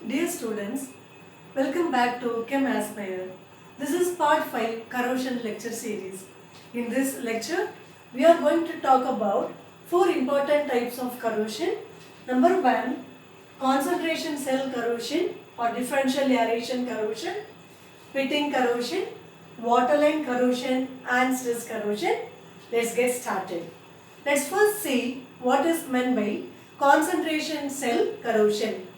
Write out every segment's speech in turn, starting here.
Dear students, welcome back to Chem Aspire. This is part 5 corrosion lecture series. In this lecture, we are going to talk about 4 important types of corrosion. Number 1, concentration cell corrosion or differential aeration corrosion, pitting corrosion, waterline corrosion and stress corrosion. Let's get started. Let's first see what is meant by concentration cell corrosion.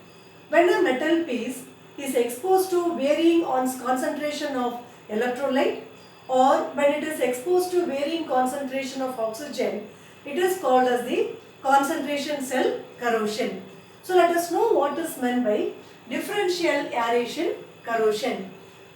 When a metal piece is exposed to varying concentration of electrolyte or when it is exposed to varying concentration of oxygen, it is called as the concentration cell corrosion. So let us know what is meant by differential aeration corrosion.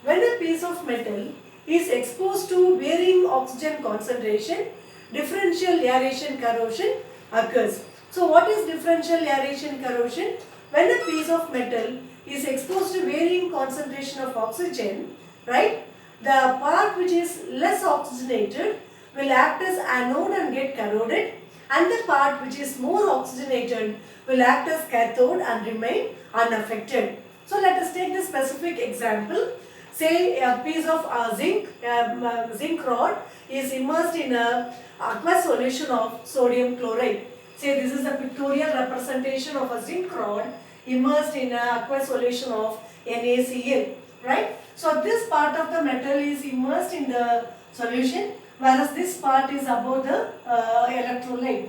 When a piece of metal is exposed to varying oxygen concentration, differential aeration corrosion occurs. So what is differential aeration corrosion? When a piece of metal is exposed to varying concentration of oxygen, right, the part which is less oxygenated will act as anode and get corroded, and the part which is more oxygenated will act as cathode and remain unaffected. So let us take the specific example. Say a piece of zinc rod is immersed in a aqueous solution of sodium chloride. Say this is a pictorial representation of a zinc rod immersed in an aqueous solution of NaCl, right? So this part of the metal is immersed in the solution, whereas this part is above the electrolyte,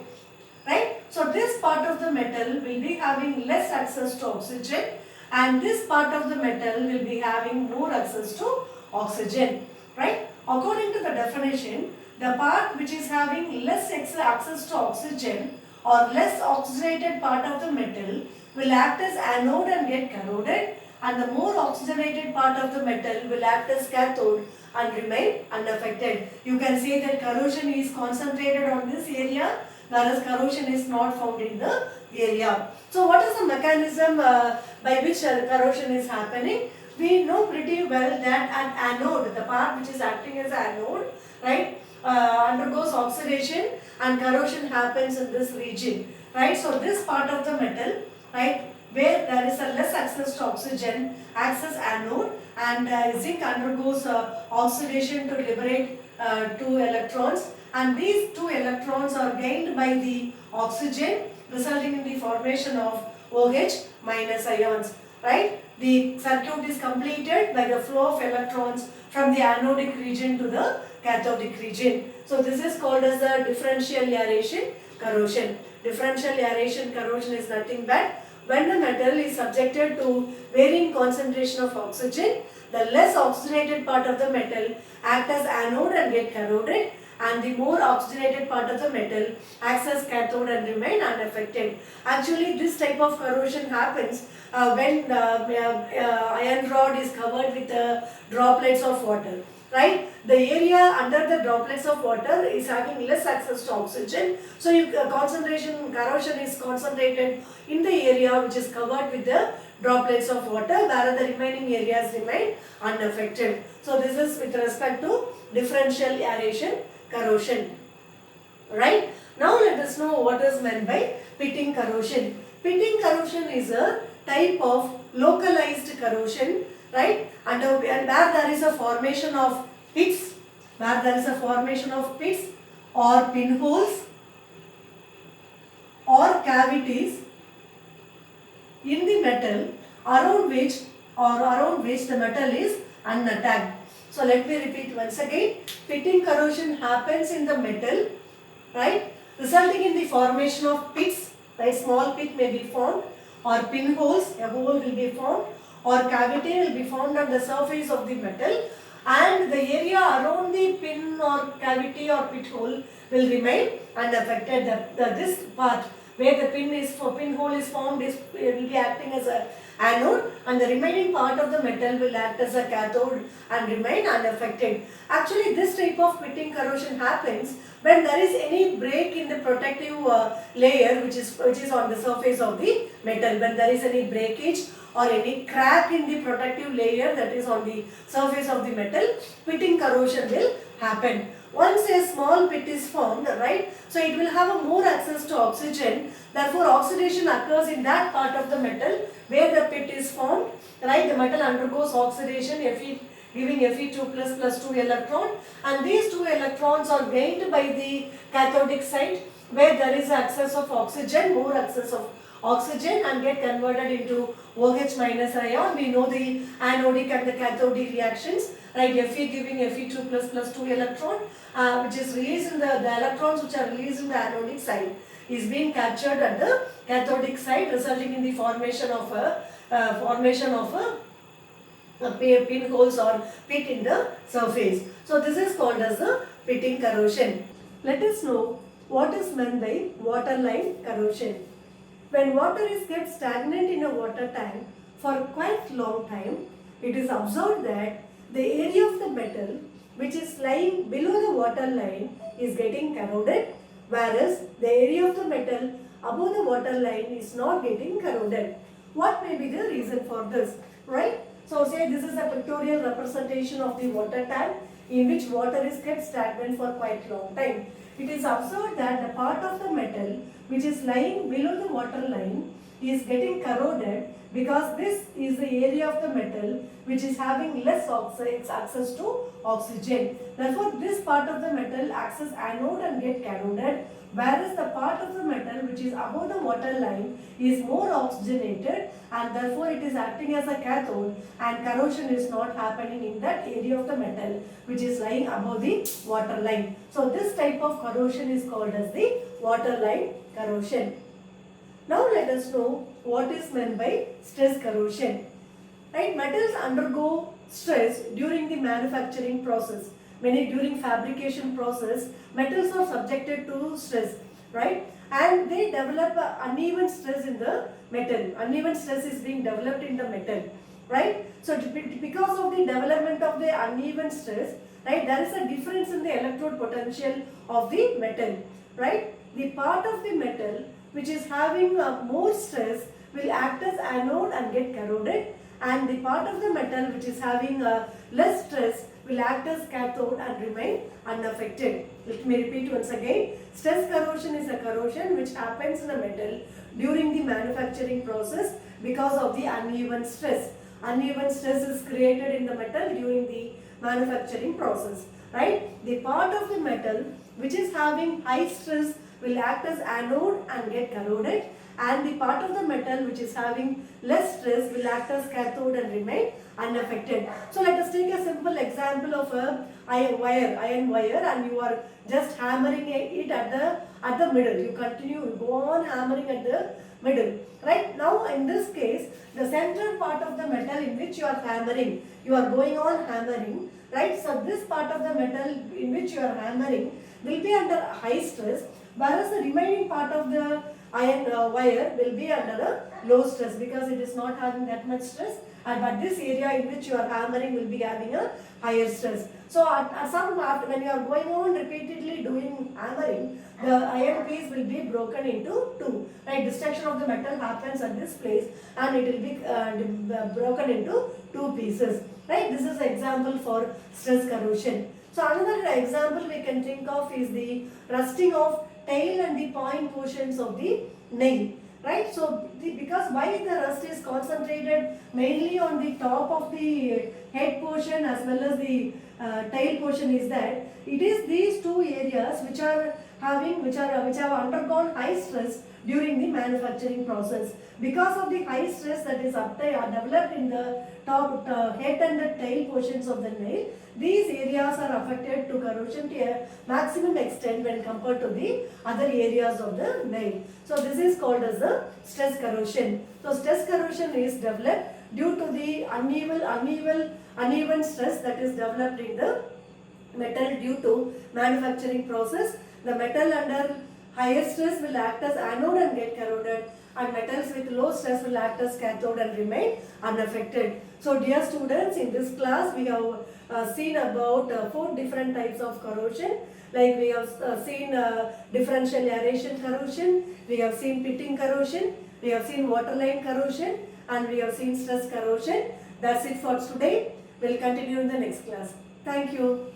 right? So this part of the metal will be having less access to oxygen, and this part of the metal will be having more access to oxygen, right? According to the definition, the part which is having less access to oxygen or less oxygenated part of the metal will act as anode and get corroded, and the more oxygenated part of the metal will act as cathode and remain unaffected. You can say that corrosion is concentrated on this area, whereas corrosion is not found in the area. So what is the mechanism by which corrosion is happening? We know pretty well that an anode, the part which is acting as anode, right, undergoes oxidation and corrosion happens in this region, right? So this part of the metal, right, where there is a less access to oxygen, acts as anode, and zinc undergoes oxidation to liberate 2 electrons, and these 2 electrons are gained by the oxygen, resulting in the formation of OH minus ions, right? The circuit is completed by the flow of electrons from the anodic region to the cathodic region. So this is called as the differential aeration corrosion. Differential aeration corrosion is nothing but when the metal is subjected to varying concentration of oxygen, the less oxygenated part of the metal act as anode and get corroded, and the more oxygenated part of the metal acts as cathode and remain unaffected. Actually, this type of corrosion happens when the iron rod is covered with droplets of water, right? The area under the droplets of water is having less access to oxygen, so corrosion is concentrated in the area which is covered with the droplets of water, whereas the remaining areas remain unaffected. So this is with respect to differential aeration corrosion, right? Now let us know what is meant by pitting corrosion. Pitting corrosion is a type of localized corrosion, right? And where there is a formation of pits, or pinholes or cavities in the metal around which the metal is unattacked. So let me repeat once again. Pitting corrosion happens in the metal, right, resulting in the formation of pits, right? Small pit may be formed, or pinholes, a hole will be formed, or cavity will be formed on the surface of the metal, and the area around the pin or cavity or pit hole will remain unaffected. This part where the pinhole is formed will be acting as a anode, and the remaining part of the metal will act as a cathode and remain unaffected. Actually, this type of pitting corrosion happens when there is any break in the protective layer which is on the surface of the metal. When there is any breakage or any crack in the protective layer that is on the surface of the metal, pitting corrosion will happen. Once a small pit is formed, right, so it will have a more access to oxygen, therefore oxidation occurs in that part of the metal where the pit is formed, right? The metal undergoes oxidation, Fe giving Fe2 plus 2 electron, and these 2 electrons are gained by the cathodic side where there is excess of oxygen, more excess of oxygen, and get converted into OH minus ion. We know the anodic and the cathodic reactions, right? Fe giving Fe2 plus 2 electron, which is released in the electrons which are released in the anodic side is being captured at the cathodic side, resulting in the formation of a pinholes or pit in the surface. So this is called as the pitting corrosion. Let us know what is meant by waterline corrosion. When water is kept stagnant in a water tank for quite long time, it is observed that the area of the metal which is lying below the water line is getting corroded, whereas the area of the metal above the water line is not getting corroded. What may be the reason for this, right? So say this is a pictorial representation of the water tank in which water is kept stagnant for quite long time. It is observed that the part of the metal which is lying below the water line is getting corroded because this is the area of the metal which is having less access to oxygen. Therefore, this part of the metal acts as anode and get corroded, whereas the part of the metal which is above the water line is more oxygenated and therefore it is acting as a cathode, and corrosion is not happening in that area of the metal which is lying above the water line. So this type of corrosion is called as the waterline corrosion. Now let us know what is meant by stress corrosion. Right? Metals undergo stress during the manufacturing process. During fabrication process, metals are subjected to stress, right? And they develop uneven stress in the metal. Uneven stress is being developed in the metal, right? So because of the development of the uneven stress, right, there is a difference in the electrode potential of the metal, right? The part of the metal which is having more stress will act as anode and get corroded, and the part of the metal which is having less stress will act as cathode and remain unaffected. Let me repeat once again. Stress corrosion is a corrosion which happens in a metal during the manufacturing process because of the uneven stress. Uneven stress is created in the metal during the manufacturing process, right? The part of the metal which is having high stress will act as anode and get corroded, and the part of the metal which is having less stress will act as cathode and remain unaffected. So let us take a simple example of a iron wire, and you are just hammering it at the middle. You go on hammering at the middle. Right now, in this case, the central part of the metal in which you are hammering, you are going on hammering. Right. So this part of the metal in which you are hammering will be under high stress, whereas the remaining part of the iron wire will be under a low stress because it is not having that much stress, but this area in which you are hammering will be having a higher stress. So when you are going on repeatedly doing hammering, the iron piece will be broken into two. Right, destruction of the metal happens at this place and it will be broken into two pieces. Right, this is an example for stress corrosion. So another example we can think of is the rusting of tail and the point portions of the nail. Right, so because why the rust is concentrated mainly on the top of the head portion as well as the tail portion is that it is these two areas which have undergone high stress during the manufacturing process. Because of the high stress that is developed in the top head and the tail portions of the nail, these areas are affected to corrosion to a maximum extent when compared to the other areas of the nail. So this is called as the stress corrosion. So stress corrosion is developed due to the uneven stress that is developed in the metal due to manufacturing process. The metal under higher stress will act as anode and get corroded, and metals with low stress will act as cathode and remain unaffected. So dear students, in this class we have seen about 4 different types of corrosion. Like we have seen differential aeration corrosion, we have seen pitting corrosion, we have seen waterline corrosion, and we have seen stress corrosion. That's it for today. We'll continue in the next class. Thank you.